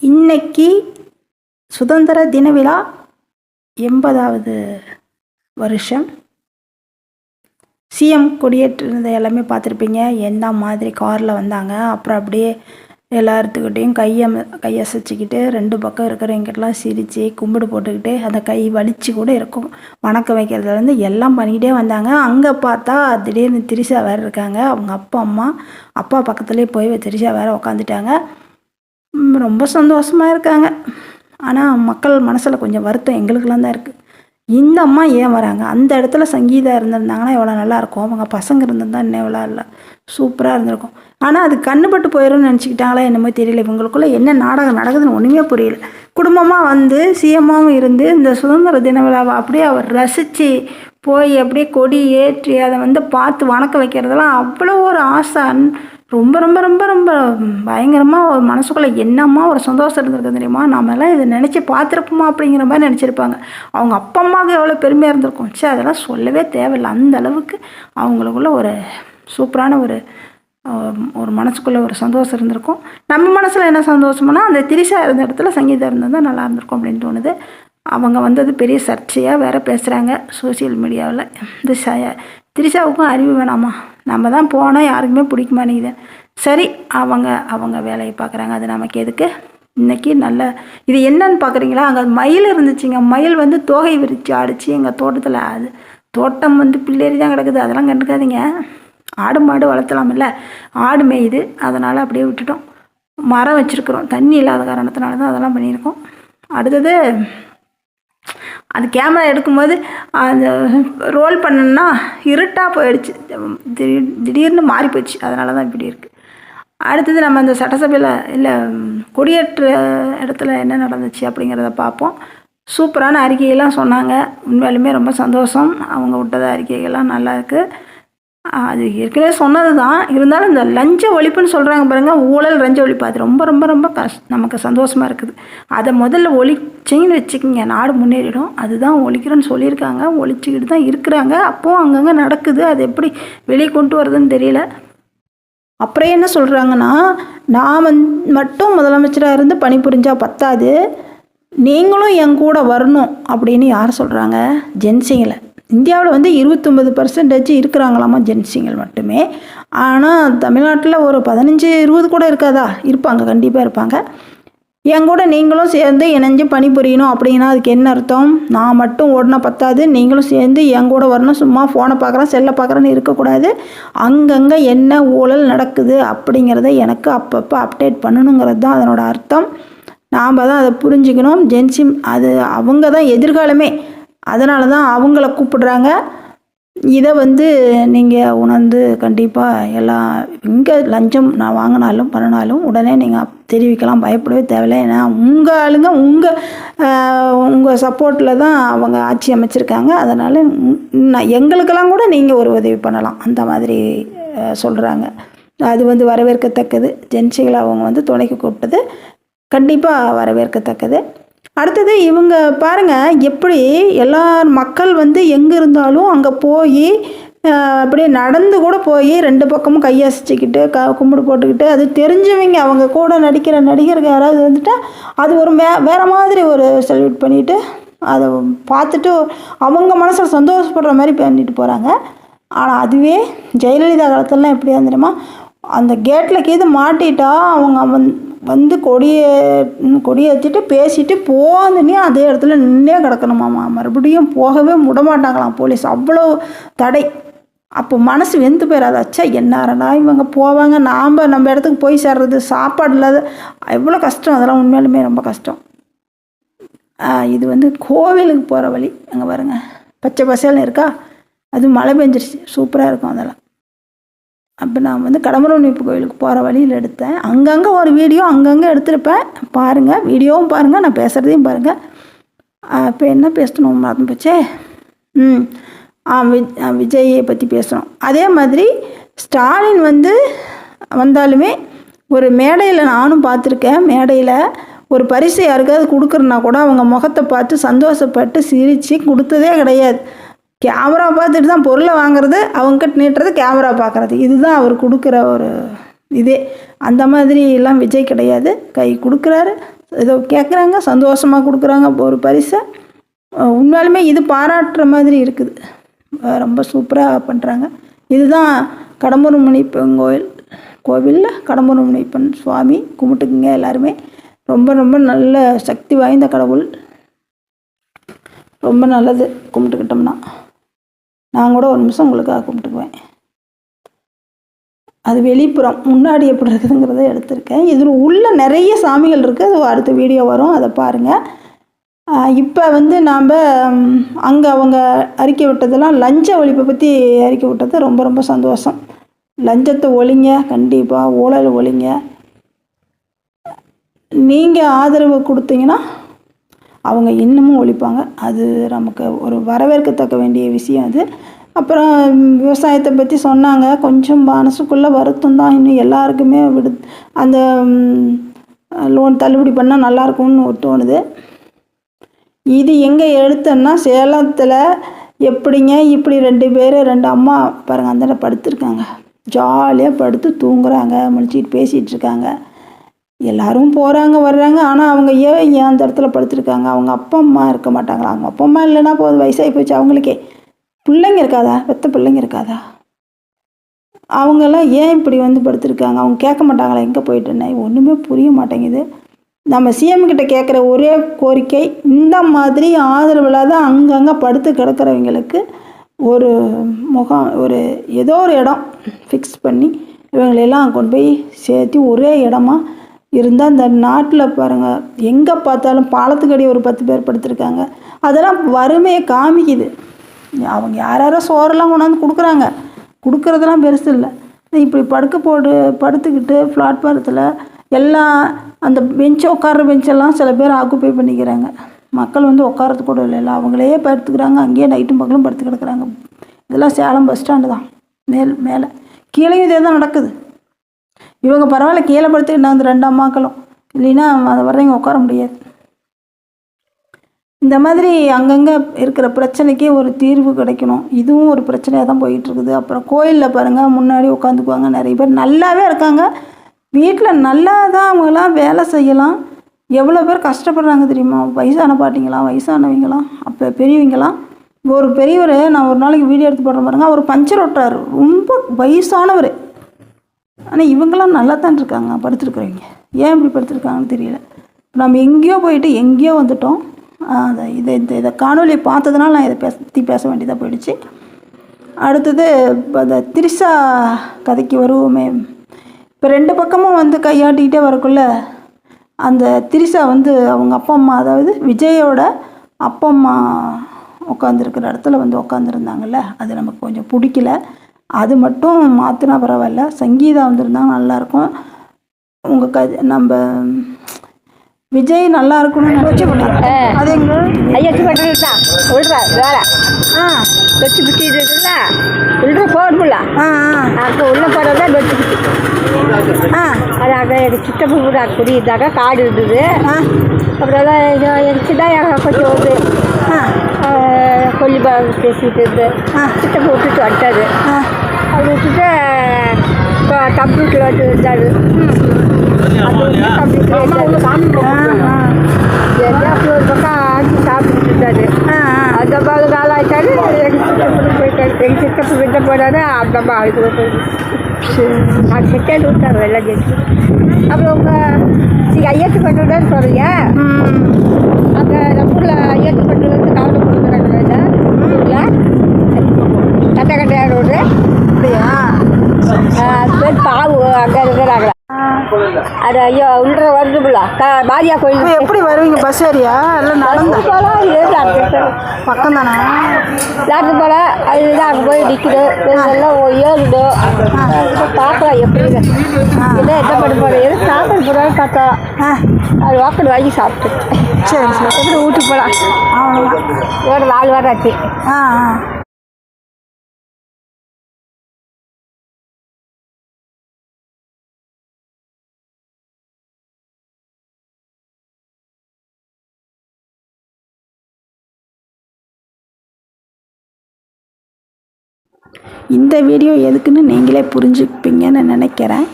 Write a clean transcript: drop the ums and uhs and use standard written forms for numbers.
இன்னைக்கு சுதந்திர தின விழா 80வது வருஷம். சிஎம் கொடியேற்றிருந்த எல்லாமே பார்த்துருப்பீங்க. எந்த மாதிரி காரில் வந்தாங்க. அப்புறம் அப்படியே எல்லாத்துக்கிட்டையும் கையசைச்சிக்கிட்டு 2 பக்கம் இருக்கிறவங்கிட்டலாம் சிரித்து கும்பிடு போட்டுக்கிட்டு அந்த கை வலிச்சு கூட இருக்கும். வணக்கம் வைக்கிறதுலேருந்து எல்லாம் பண்ணிக்கிட்டே வந்தாங்க. அங்கே பார்த்தா திடீர்னு திரிஷா வேறு இருக்காங்க. அவங்க அப்பா பக்கத்துலேயே போய் திரிஷா வேறு உக்காந்துட்டாங்க. ரொம்ப சந்தோஷமாக இருக்காங்க. ஆனால் மக்கள் மனசில் கொஞ்சம் வருத்தம் எங்களுக்கெல்லாம் தான் இருக்குது. இந்த அம்மா ஏன் வராங்க? அந்த இடத்துல சங்கீதா இருந்திருந்தாங்கன்னா எவ்வளோ நல்லாயிருக்கும். அவங்க பசங்க இருந்திருந்தா இன்னும் எவ்வளோ இல்லை சூப்பராக இருந்திருக்கும். ஆனால் அது கண்ணுப்பட்டு போயிடும்னு நினச்சிக்கிட்டாங்களா என்னமோ தெரியல. இவங்களுக்குள்ளே என்ன நாடகம் நடக்குதுன்னு ஒன்றுமே புரியல. குடும்பமாக வந்து சிஎம்மாவும் இருந்து இந்த சுதந்திர தின விழாவை அப்படியே அவர் ரசித்து போய் அப்படியே கொடி ஏற்றி அதை வந்து பார்த்து வணக்கம் வைக்கிறதெல்லாம் அவ்வளோ ஒரு ஆசை. ரொம்ப ரொம்ப ரொம்ப ரொம்ப பயங்கரமாக ஒரு மனசுக்குள்ளே என்னம்மா ஒரு சந்தோஷம் இருந்திருக்கு தெரியுமா? நாமெல்லாம் இதை நினச்சி பார்த்துருப்போமா அப்படிங்கிற மாதிரி நினச்சிருப்பாங்க. அவங்க அப்பா அம்மாவுக்கு எவ்வளோ பெருமையாக இருந்திருக்கும். சரி, அதெல்லாம் சொல்லவே தேவையில்லை. அந்த அளவுக்கு அவங்களுக்குள்ள ஒரு சூப்பரான ஒரு மனசுக்குள்ளே ஒரு சந்தோஷம் இருந்திருக்கும். நம்ம மனசில் என்ன சந்தோஷம்னா, அந்த திரிஷா இருந்த இடத்துல சங்கீதா இருந்தது தான் நல்லா இருந்திருக்கும் அப்படின்னு தோணுது. அவங்க வந்தது பெரிய சர்ச்சையாக வேறு பேசுகிறாங்க சோசியல் மீடியாவில். இந்த திரிஷாவுக்கும் அறிவு வேணாமா? நம்ம தான் போனால் யாருக்குமே பிடிக்க மாட்டேங்குது. சரி, அவங்க வேலையை பார்க்குறாங்க. அது நமக்கு எதுக்கு? இன்றைக்கி நல்ல இது என்னன்னு பார்க்குறீங்களா? அங்கே மயில் இருந்துச்சுங்க. மயில் வந்து தோகை விரித்து ஆடிச்சு எங்கள் தோட்டத்தில். அது தோட்டம் வந்து பிள்ளேறி தான் கிடக்குது. அதெல்லாம் கண்டுக்காதீங்க. ஆடு மாடு வளர்த்தலாமில்ல. ஆடு மேயுது, அதனால் அப்படியே விட்டுட்டோம். மரம் வச்சுருக்குறோம். தண்ணி இல்லாத காரணத்தினால தான் அதெல்லாம் பண்ணியிருக்கோம். அடுத்தது அது கேமரா எடுக்கும்போது அந்த ரோல் பண்ணணுன்னா இருட்டாக போயிடுச்சு. திடீர்னு மாறி போயிடுச்சு. அதனால தான் இப்படி இருக்குது. அடுத்தது நம்ம அந்த சட்டசபையில் இல்லை கொடியேற்ற இடத்துல என்ன நடந்துச்சு அப்படிங்கிறத பார்ப்போம். சூப்பரான அறிக்கையெல்லாம் சொன்னாங்க. உண்மையிலுமே ரொம்ப சந்தோஷம். அவங்க விட்டத அறிக்கைகள்லாம் நல்லா இருக்குது. அது ஏற்கனவே சொன்னது தான். இருந்தாலும் இந்த லஞ்ச ஒழிப்புன்னு சொல்கிறாங்க பாருங்கள், ஊழல் லஞ்ச ஒழிப்பு, அது ரொம்ப ரொம்ப ரொம்ப நமக்கு சந்தோஷமாக இருக்குது. அதை முதல்ல ஒழிச்சிங்கன்னு வச்சுக்கிங்க, நாடு முன்னேறிடும். அதுதான் ஒழிக்கிறோன்னு சொல்லியிருக்காங்க. ஒழிச்சிக்கிட்டு தான் இருக்கிறாங்க. அப்போது அங்கங்கே நடக்குது. அது எப்படி வெளியே கொண்டு வருதுன்னு தெரியல. அப்புறம் என்ன சொல்கிறாங்கன்னா, நான் மட்டும் முதலமைச்சராக இருந்து பணிபுரிஞ்சால் பத்தாது, நீங்களும் என் கூட வரணும் அப்படின்னு யார் சொல்கிறாங்க? ஜென்சிங்களை. இந்தியாவில் வந்து 29% இருக்கிறாங்களாமா ஜென்சிங்கள் மட்டுமே. ஆனால் தமிழ்நாட்டில் ஒரு 15-20 கூட இருக்காதா? இருப்பாங்க, கண்டிப்பாக இருப்பாங்க. என் கூட நீங்களும் சேர்ந்து இணைஞ்சு பணிபுரியணும். அப்படின்னா அதுக்கு என்ன அர்த்தம்? நான் மட்டும் ஓடினா பத்தாது, நீங்களும் சேர்ந்து என் கூட வரணும். சும்மா ஃபோனை பார்க்குறேன் செல்லை பார்க்குறேன்னு இருக்கக்கூடாது. அங்கங்கே என்ன ஊழல் நடக்குது அப்படிங்கிறத எனக்கு அப்பப்போ அப்டேட் பண்ணணுங்கிறது தான் அதனோட அர்த்தம். நாம் தான் அதை புரிஞ்சுக்கணும். ஜென்சி அது அவங்க தான் எதிர்காலமே. அதனால தான் அவங்கள கூப்பிடுறாங்க. இதை வந்து நீங்கள் உணர்ந்து கண்டிப்பாக எல்லாம் இங்கே லஞ்சம் நான் வாங்கினாலும் பண்ணினாலும் உடனே நீங்கள் தெரிவிக்கலாம். பயப்படவே தேவையில்லை. ஏன்னா உங்கள் ஆளுங்க உங்கள் சப்போர்ட்டில் தான் அவங்க ஆட்சி அமைச்சிருக்காங்க. அதனால் எங்களுக்கெல்லாம் கூட நீங்கள் ஒரு உதவி பண்ணலாம். அந்த மாதிரி சொல்கிறாங்க. அது வந்து வரவேற்கத்தக்கது. ஜென்சிகளை அவங்க வந்து துணைக்கு கூப்பிட்டது கண்டிப்பாக வரவேற்கத்தக்கது. அடுத்தது இவங்க பாருங்கள், எப்படி எல்லா மக்கள் வந்து எங்கே இருந்தாலும் அங்கே போய் அப்படியே நடந்து கூட போய் 2 பக்கமும் கையசிச்சிக்கிட்டு கும்பிடு போட்டுக்கிட்டு, அது தெரிஞ்சவங்க அவங்க கூட நடிக்கிற நடிகர்கள் யாராவது வந்துட்டால் அது ஒரு வேறு மாதிரி ஒரு செலிப்ரேட் பண்ணிவிட்டு அதை பார்த்துட்டு அவங்க மனசில் சந்தோஷப்படுற மாதிரி பண்ணிட்டு போகிறாங்க. ஆனால் அதுவே ஜெயலலிதா காலத்துலலாம் எப்படியா தெரியுமா? அந்த கேட்டில் கீது மாட்டிட்டா அவங்க வந்து கொடியேற்றிட்டு பேசிட்டு போந்துன்னே அதே இடத்துல நின்னே கிடக்கணுமாம்மா. மறுபடியும் போகவே விடமாட்டாங்களாம் போலீஸ். அவ்வளோ தடை. அப்போ மனசு வெந்து போயிடாதாச்சா? என்னாரடா இவங்க போவாங்க, நம்ம இடத்துக்கு போய் சேர்றது, சாப்பாடு இல்லாத எவ்வளோ கஷ்டம். அதெல்லாம் உண்மையிலுமே ரொம்ப கஷ்டம். இது வந்து கோவிலுக்கு போகிற வழி. அங்கே பாருங்க, பச்சை பசேல்னு இருக்கா. அது மழை பெஞ்சிருச்சு, சூப்பராக இருக்கும் அதெல்லாம். அப்போ நான் வந்து கடம்பரவணிப்பு கோயிலுக்கு போகிற வழியில் எடுத்தேன். அங்கங்கே ஒரு வீடியோ அங்கங்கே எடுத்திருப்பேன். பாருங்கள், வீடியோவும் பாருங்கள், நான் பேசுகிறதையும் பாருங்கள். இப்போ என்ன பேசணும் மறந்து போச்சே. விஜயை பற்றி பேசணும். அதே மாதிரி ஸ்டாலின் வந்து வந்தாலுமே ஒரு மேடையில் நானும் பார்த்துருக்கேன். மேடையில் ஒரு பரிசு யாருக்காவது கொடுக்குறனா கூட அவங்க முகத்தை பார்த்து சந்தோஷப்பட்டு சிரித்து கொடுத்ததே கிடையாது. கேமரா பார்த்துட்டு தான் பொருளை வாங்குறது, அவங்ககிட்ட நீட்டுறது, கேமரா பார்க்குறது. இதுதான் அவர் கொடுக்குற ஒரு இதே. அந்த மாதிரி எல்லாம் விஜய் கிடையாது. கை கொடுக்குறாரு, ஏதோ கேட்குறாங்க, சந்தோஷமாக கொடுக்குறாங்க ஒரு பரிசை. உண்மையாலுமே இது பாராட்டுற மாதிரி இருக்குது. ரொம்ப சூப்பராக பண்ணுறாங்க. இதுதான் கடம்பூர் முனியப்பன் கோவிலில் கடம்பூர் முனியப்பன் சுவாமி. கும்பிட்டுக்குங்க எல்லாருமே. ரொம்ப ரொம்ப நல்ல சக்தி வாய்ந்த கடவுள். ரொம்ப நல்லது கும்பிட்டுக்கிட்டோம்னா. நான் கூட ஒரு நிமிஷம் உங்களுக்காக கும்பிட்டுக்குவேன். அது வெளிப்புறம், முன்னாடி எப்படி இருக்குதுங்கிறத எடுத்திருக்கேன். இதில் உள்ள நிறைய சாமிகள் இருக்குது. அது அடுத்த வீடியோ வரும், அதை பாருங்கள். இப்போ நாம் அங்கே அவங்க அறிக்கை விட்டதெல்லாம் லஞ்ச ஒழிப்பை பற்றி அறிக்கை விட்டது ரொம்ப ரொம்ப சந்தோஷம். லஞ்சத்தை ஒழிங்க, கண்டிப்பாக ஊழல் ஒழிங்க. நீங்கள் ஆதரவு கொடுத்தீங்கன்னா அவங்க இன்னமும் ஒழிப்பாங்க. அது நமக்கு ஒரு வரவேற்கத்தக்க வேண்டிய விஷயம் அது. அப்புறம் விவசாயத்தை பற்றி சொன்னாங்க. கொஞ்சம் மனசுக்குள்ளே வருத்தம் தான். இன்னும் எல்லாருக்குமே அந்த லோன் தள்ளுபடி பண்ணால் நல்லாயிருக்கும்னு தோணுது. இது எங்கே எடுத்தேன்னா சேலத்தில். எப்படிங்க இப்படி 2 பேர் 2 அம்மா பாருங்கள், அந்த படுத்துருக்காங்க. ஜாலியாக படுத்து தூங்குறாங்க, முழிச்சிட்டு பேசிகிட்டு இருக்காங்க. எல்லோரும் போகிறாங்க வர்றாங்க. ஆனால் அவங்க ஏன் அந்த இடத்துல படுத்துருக்காங்க? அவங்க அப்பா அம்மா இருக்க மாட்டாங்களா? அவங்க அப்பா அம்மா இல்லைன்னா போதும், வயசாகி போச்சு அவங்களுக்கே. பிள்ளைங்க இருக்காதா? பெத்த பிள்ளைங்க இருக்காதா? அவங்கெல்லாம் ஏன் இப்படி வந்து படுத்துருக்காங்க? அவங்க கேட்க மாட்டாங்களா எங்கே போயிட்டுன்னு? ஒன்றுமே புரிய மாட்டேங்குது. நம்ம சிஎம் கிட்ட கேட்குற ஒரே கோரிக்கை, இந்த மாதிரி ஆதரவில்லாத அங்கங்கே படுத்து கிடக்கிறவங்களுக்கு ஒரு ஒரு ஏதோ ஒரு இடம் ஃபிக்ஸ் பண்ணி இவங்களெல்லாம் கொண்டு போய் சேர்த்து ஒரே இடமா இருந்தால் இந்த நாட்டில் பாருங்கள், எங்கே பார்த்தாலும் பாலத்துக்கடி ஒரு 10 பேர் படுத்துருக்காங்க. அதெல்லாம் வறுமையை காமிக்குது. அவங்க யாரோ சோறெல்லாம் கொண்டாந்து கொடுக்குறாங்க. கொடுக்குறதெல்லாம் பெருசு இல்லை. இப்படி படுத்துக்கிட்டு பிளாட்ஃபாரத்தில் எல்லாம் அந்த உட்கார்ற பெஞ்செல்லாம் சில பேர் ஆக்குப்பை பண்ணிக்கிறாங்க. மக்கள் வந்து உட்காரது கூட இல்லை, அவங்களே படுத்துக்கிறாங்க. அங்கேயே நைட்டும் பகலும் படுத்து கிடக்குறாங்க. இதெல்லாம் சேலம் பஸ் ஸ்டாண்டு தான். மேலே கீழேயும் இதே தான் நடக்குது. இவங்க பரவாயில்ல, கீழே படுத்துக்கிட்டு அந்த 2 அம்மாக்களும், இல்லைன்னா அதை வர்றவங்க உட்கார முடியாது. இந்த மாதிரி அங்கங்கே இருக்கிற பிரச்சனைக்கே ஒரு தீர்வு கிடைக்கணும். இதுவும் ஒரு பிரச்சனையாக தான் போயிட்டுருக்குது. அப்புறம் கோயிலில் பாருங்கள், முன்னாடி உட்காந்துக்குவாங்க நிறைய பேர். நல்லாவே இருக்காங்க வீட்டில், நல்லா தான் அவங்களாம் வேலை செய்யலாம். எவ்வளோ பேர் கஷ்டப்படுறாங்க தெரியுமா? வயசான பாட்டிங்களாம், வயசானவங்களாம், அப்போ பெரியவங்களாம். ஒரு பெரியவர், நான் ஒரு நாளைக்கு வீடியோ எடுத்து போடுற பாருங்க, அவர் பஞ்சர் ஓட்டுறாரு, ரொம்ப வயசானவர். ஆனால் இவங்களாம் நல்லா தான் இருக்காங்க படுத்துருக்குறவங்க. ஏன் இப்படி படுத்துருக்காங்கன்னு தெரியல. நம்ம எங்கேயோ போயிட்டு எங்கேயோ வந்துட்டோம். இதை காணொலியை பார்த்ததுனால நான் இதை பற்றி பேச வேண்டியதாக போயிடுச்சு. அடுத்தது அந்த திரிஷா கதைக்கு வருவோமே. இப்போ 2 பக்கமும் வந்து கையாட்டிக்கிட்டே வரக்குள்ள அந்த திரிஷா வந்து அவங்க அப்பா அம்மா, அதாவது விஜயோட அப்பா அம்மா உட்காந்துருக்கிற இடத்துல வந்து உட்காந்துருந்தாங்கல்ல, அது நமக்கு கொஞ்சம் பிடிக்கல. அது மட்டும் மாற்றினா பரவாயில்ல. சங்கீதா வந்திருந்தாங்க, நல்லாயிருக்கும். உங்கள் நம்ம விஜய் நல்லா இருக்கணும்னு நினச்சி பண்ணாங்க. அது ஐயா பண்ணுறா விடுறா வேலை வெச்சு பிட்டி இருக்குல்ல, விடுற போகணும்ல. அப்போ உள்ள போகிறதா வெச்சு பிட்டி. அது அங்கே எனக்கு சித்தப்பு கூட குடியிருந்தாங்க, காடு இருந்தது. அப்புறம் எனக்கு தான் கொஞ்சம் வந்து கொல்லி பேசிகிட்டு இருந்து சித்தப்பு விட்டுட்டு வந்துட்டாரு. அது விட்டுட்டு கம்ப்யூட்டர் வந்து இருந்தார். அது வந்து கம்ப்யூட்டர் அப்படி ஒரு பக்கம் ஆக்கி சாப்பிட்டுட்டு இருந்தாரு. அந்த மாதிரி நாள் ஆகிட்டாரு. எங்கள் சித்தப்பு போயிட்டாரு. எங்கள் சித்தப்பு விட்ட போனாரு. அந்த அம்மா அதுக்கு நான் செகண்ட் விட்டார் எல்லாம் கேட்டு. அப்புறம் நீங்கள் ஐயத்து பண்ணுறதுன்னு சொல்கிறீங்க. அந்த நம்மூரில் ஐயத்து பண்ணுறது வந்து காவல் கொடுக்குறாங்க வேலை ஊரில் கட்டையா ரோடு. அப்படியா? அது பேர் பாவு அங்கே இருக்கிறாங்களா. அது ஐயோ உள்ள வருதுல மாரியா கோயில். எப்படி வருவீங்க? பஸ் ஏரியா இல்லை நடந்து போகலாம்? பக்கம் தானே நடந்து போகல. அதுதான் அங்கே போய் நிற்குது. எல்லாம் ஏறிடும். பார்க்கலாம் எப்படி இல்லை என்ன பண்ண போகிறேன். எது சாப்பாடு போகிறான்னு பார்த்தோம். அது வாக்கடு வாங்கி சாப்பிட்டு சரி சரி எப்படி ஊட்டி போகலாம். அவ்வளோதான். ஒரு 4 வாரம் ஆச்சு. இந்த வீடியோ எதுக்குன்னு நீங்களே புரிஞ்சுப்பீங்கன்னு நினைக்கிறேன்.